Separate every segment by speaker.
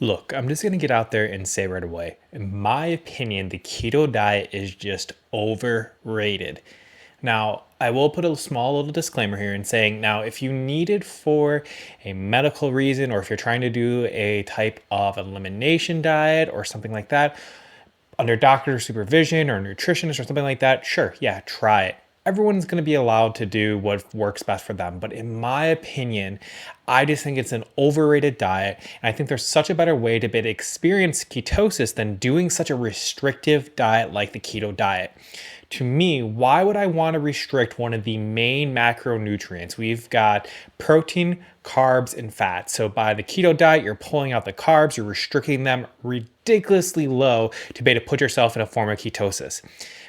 Speaker 1: Look, I'm just going to get out there and say right away, in my opinion, the keto diet is just overrated. Now, I will put a small little disclaimer here in saying, now, if you need it for a medical reason, or if you're trying to do a type of elimination diet or something like that, under doctor supervision or nutritionist or something like that, sure, yeah, try it. Everyone's going to be allowed to do what works best for them. But in my opinion, I just think it's an overrated diet. And I think there's such a better way to be able to experience ketosis than doing such a restrictive diet like the keto diet. To me, why would I want to restrict one of the main macronutrients? We've got protein, carbs, and fat. So by the keto diet, you're pulling out the carbs, you're restricting them ridiculously low to be able to put yourself in a form of ketosis.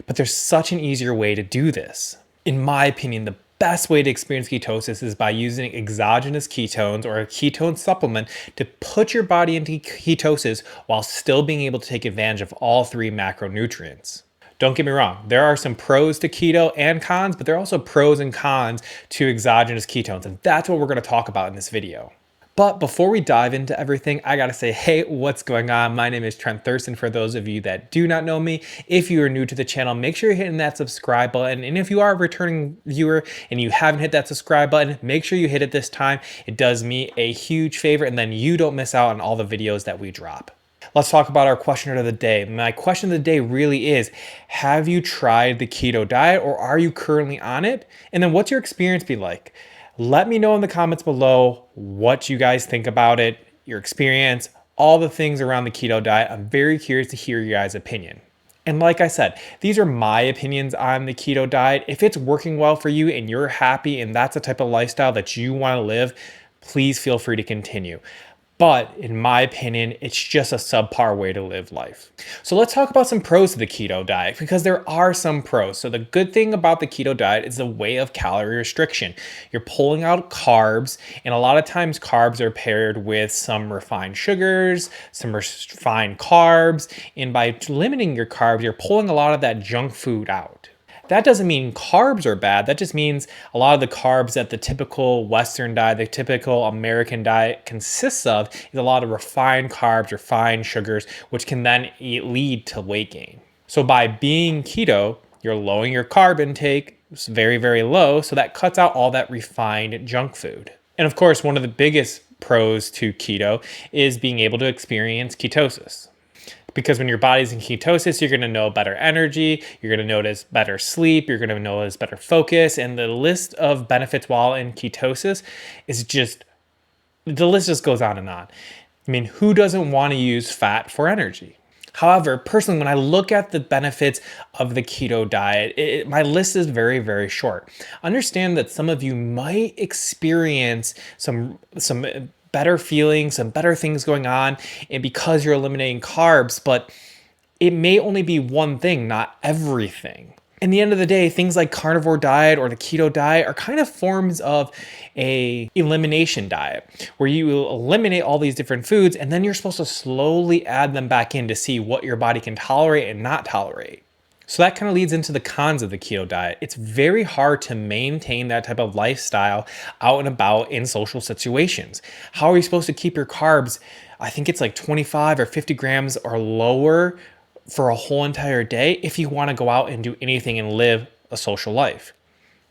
Speaker 1: But there's such an easier way to do this. In my opinion, the best way to experience ketosis is by using exogenous ketones or a ketone supplement to put your body into ketosis while still being able to take advantage of all three macronutrients. Don't get me wrong, there are some pros to keto and cons, but there are also pros and cons to exogenous ketones, and that's what we're going to talk about in this video. But before we dive into everything, I gotta say, hey, what's going on? My name is Trent Thurston. For those of you that do not know me, if you are new to the channel, make sure you're hitting that subscribe button. And if you are a returning viewer and you haven't hit that subscribe button, make sure you hit it this time. It does me a huge favor, and then you don't miss out on all the videos that we drop. Let's talk about our question of the day. My question of the day really is, have you tried the keto diet or are you currently on it? And then what's your experience be like? Let me know in the comments below what you guys think about it, your experience, all the things around the keto diet. I'm very curious to hear your guys' opinion. And like I said, these are my opinions on the keto diet. If it's working well for you and you're happy and that's the type of lifestyle that you want to live, please feel free to continue. But in my opinion, it's just a subpar way to live life. So let's talk about some pros to the keto diet, because there are some pros. So the good thing about the keto diet is the way of calorie restriction. You're pulling out carbs, and a lot of times carbs are paired with some refined sugars, some refined carbs, and by limiting your carbs, you're pulling a lot of that junk food out. That doesn't mean carbs are bad. That just means a lot of the carbs that the typical Western diet, the typical American diet consists of is a lot of refined carbs, refined sugars, which can then lead to weight gain. So by being keto, you're lowering your carb intake. It's very, very low. So that cuts out all that refined junk food. And of course, one of the biggest pros to keto is being able to experience ketosis. Because when your body's in ketosis, you're going to know better energy, you're going to notice better sleep, you're going to notice better focus, and the list of benefits while in ketosis is just, the list just goes on and on. I mean, who doesn't want to use fat for energy? However, personally, when I look at the benefits of the keto diet, my list is very, very short. Understand that some of you might experience some better feelings, some better things going on, and because you're eliminating carbs, but it may only be one thing, not everything. In the end of the day, things like carnivore diet or the keto diet are kind of forms of a elimination diet where you eliminate all these different foods and then you're supposed to slowly add them back in to see what your body can tolerate and not tolerate. So that kind of leads into the cons of the keto diet. It's very hard to maintain that type of lifestyle out and about in social situations. How are you supposed to keep your carbs? I think it's like 25 or 50 grams or lower for a whole entire day if you want to go out and do anything and live a social life.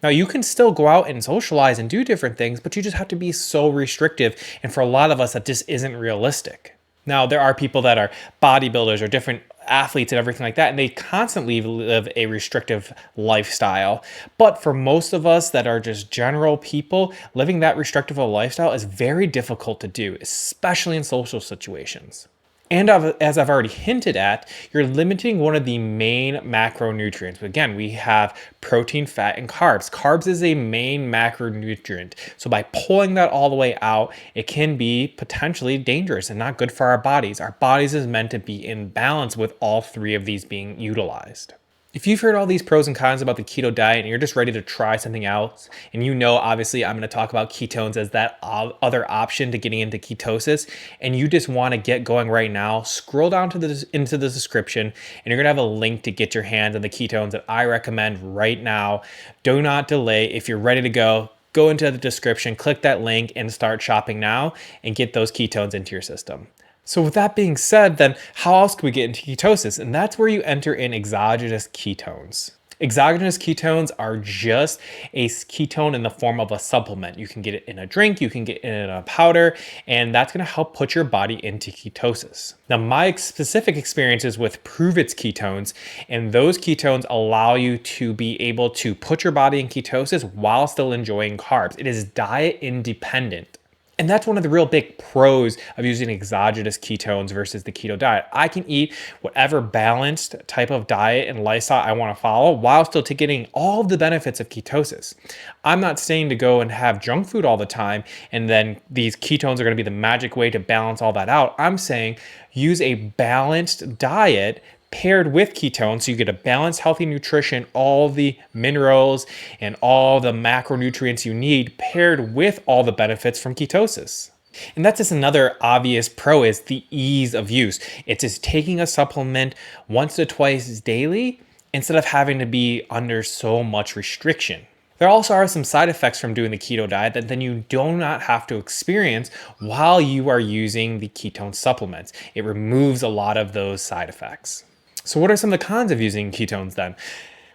Speaker 1: Now, you can still go out and socialize and do different things, but you just have to be so restrictive. And for a lot of us, that just isn't realistic. Now, there are people that are bodybuilders or different athletes and everything like that, and they constantly live a restrictive lifestyle. But for most of us that are just general people, living that restrictive lifestyle is very difficult to do, especially in social situations. And as I've already hinted at, you're limiting one of the main macronutrients. Again, we have protein, fat, and carbs. Carbs is a main macronutrient. So by pulling that all the way out, it can be potentially dangerous and not good for our bodies. Our bodies is meant to be in balance with all three of these being utilized. If you've heard all these pros and cons about the keto diet and you're just ready to try something else, and you know, obviously, I'm going to talk about ketones as that other option to getting into ketosis, and you just want to get going right now, scroll down to into the description, and you're going to have a link to get your hands on the ketones that I recommend right now. Do not delay. If you're ready to go into the description, click that link, and start shopping now and get those ketones into your system. So with that being said, then how else can we get into ketosis? And that's where you enter in exogenous ketones. Exogenous ketones are just a ketone in the form of a supplement. You can get it in a drink, you can get it in a powder, and that's going to help put your body into ketosis. Now, my specific experiences with Prove It's ketones, and those ketones allow you to be able to put your body in ketosis while still enjoying carbs. It is diet independent. And that's one of the real big pros of using exogenous ketones versus the keto diet. I can eat whatever balanced type of diet and lifestyle I want to follow while still getting all of the benefits of ketosis. I'm not saying to go and have junk food all the time and then these ketones are going to be the magic way to balance all that out. I'm saying use a balanced diet paired with ketones, so you get a balanced, healthy nutrition, all the minerals and all the macronutrients you need paired with all the benefits from ketosis. And that's just another obvious pro is the ease of use. It's just taking a supplement once or twice daily instead of having to be under so much restriction. There also are some side effects from doing the keto diet that then you do not have to experience while you are using the ketone supplements. It removes a lot of those side effects. So what are some of the cons of using ketones then?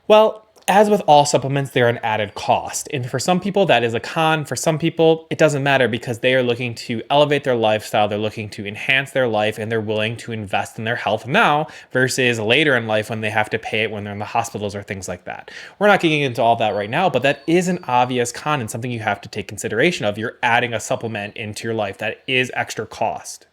Speaker 1: Well, as with all supplements, they're an added cost. And for some people, that is a con. For some people, it doesn't matter because they are looking to elevate their lifestyle. They're looking to enhance their life and they're willing to invest in their health now versus later in life when they have to pay it when they're in the hospitals or things like that. We're not getting into all that right now, but that is an obvious con and something you have to take consideration of. You're adding a supplement into your life that is extra cost.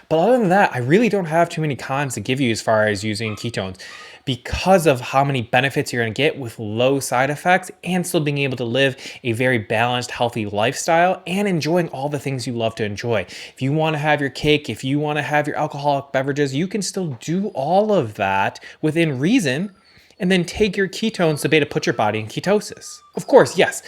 Speaker 1: But other than that, I really don't have too many cons to give you as far as using ketones because of how many benefits you're going to get with low side effects and still being able to live a very balanced, healthy lifestyle and enjoying all the things you love to enjoy. If you want to have your cake, if you want to have your alcoholic beverages, you can still do all of that within reason and then take your ketones to be able to put your body in ketosis. Of course, yes,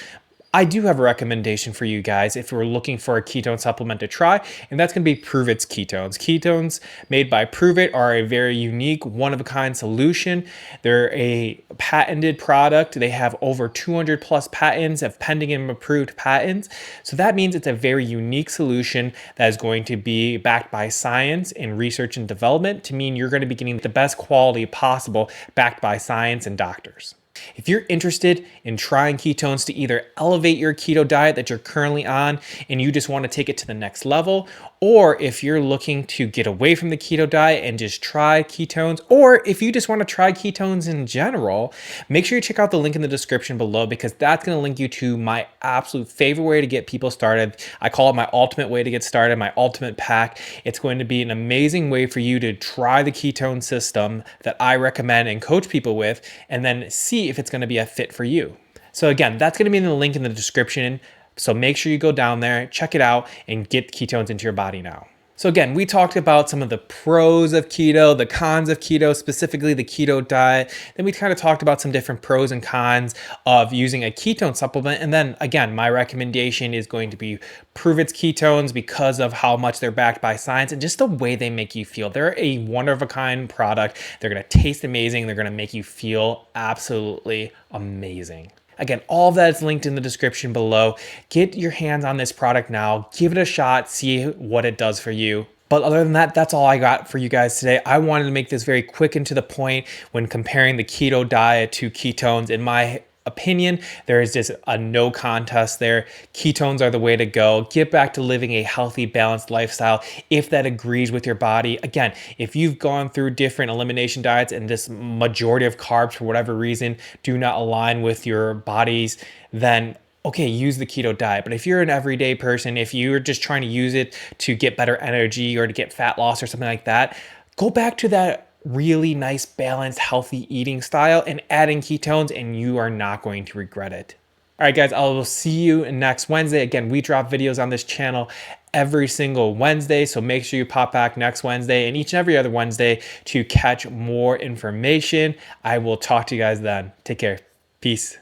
Speaker 1: I do have a recommendation for you guys if you're looking for a ketone supplement to try, and that's going to be Prove It's ketones. Ketones made by Prove It are a very unique, one-of-a-kind solution. They're a patented product. They have over 200 plus patents, have pending and approved patents. So that means it's a very unique solution that is going to be backed by science and research and development to mean you're going to be getting the best quality possible backed by science and doctors. If you're interested in trying ketones to either elevate your keto diet that you're currently on and you just want to take it to the next level, or if you're looking to get away from the keto diet and just try ketones, or if you just want to try ketones in general, make sure you check out the link in the description below because that's going to link you to my absolute favorite way to get people started. I call it my ultimate way to get started, my ultimate pack. It's going to be an amazing way for you to try the ketone system that I recommend and coach people with, and then see if it's going to be a fit for you. So again, that's going to be in the link in the description. So make sure you go down there, check it out, and get ketones into your body now. So again, we talked about some of the pros of keto, the cons of keto, specifically the keto diet. Then we kind of talked about some different pros and cons of using a ketone supplement. And then again, my recommendation is going to be Prove It's ketones because of how much they're backed by science and just the way they make you feel. They're a one-of-a-kind product. They're going to taste amazing. They're going to make you feel absolutely amazing. Again, all of that is linked in the description below. Get your hands on this product now. Give it a shot. See what it does for you. But other than that, that's all I got for you guys today. I wanted to make this very quick and to the point when comparing the keto diet to ketones. In my opinion, there is just a no contest there. Ketones are the way to go. Get back to living a healthy, balanced lifestyle if that agrees with your body. Again, if you've gone through different elimination diets and this majority of carbs for whatever reason do not align with your bodies, then okay, use the keto diet. But if you're an everyday person, if you're just trying to use it to get better energy or to get fat loss or something like that, go back to that really nice, balanced, healthy eating style and adding ketones, and you are not going to regret it. All right, guys, I will see you next Wednesday. Again, we drop videos on this channel every single Wednesday, so make sure you pop back next Wednesday and each and every other Wednesday to catch more information. I will talk to you guys then. Take care. Peace.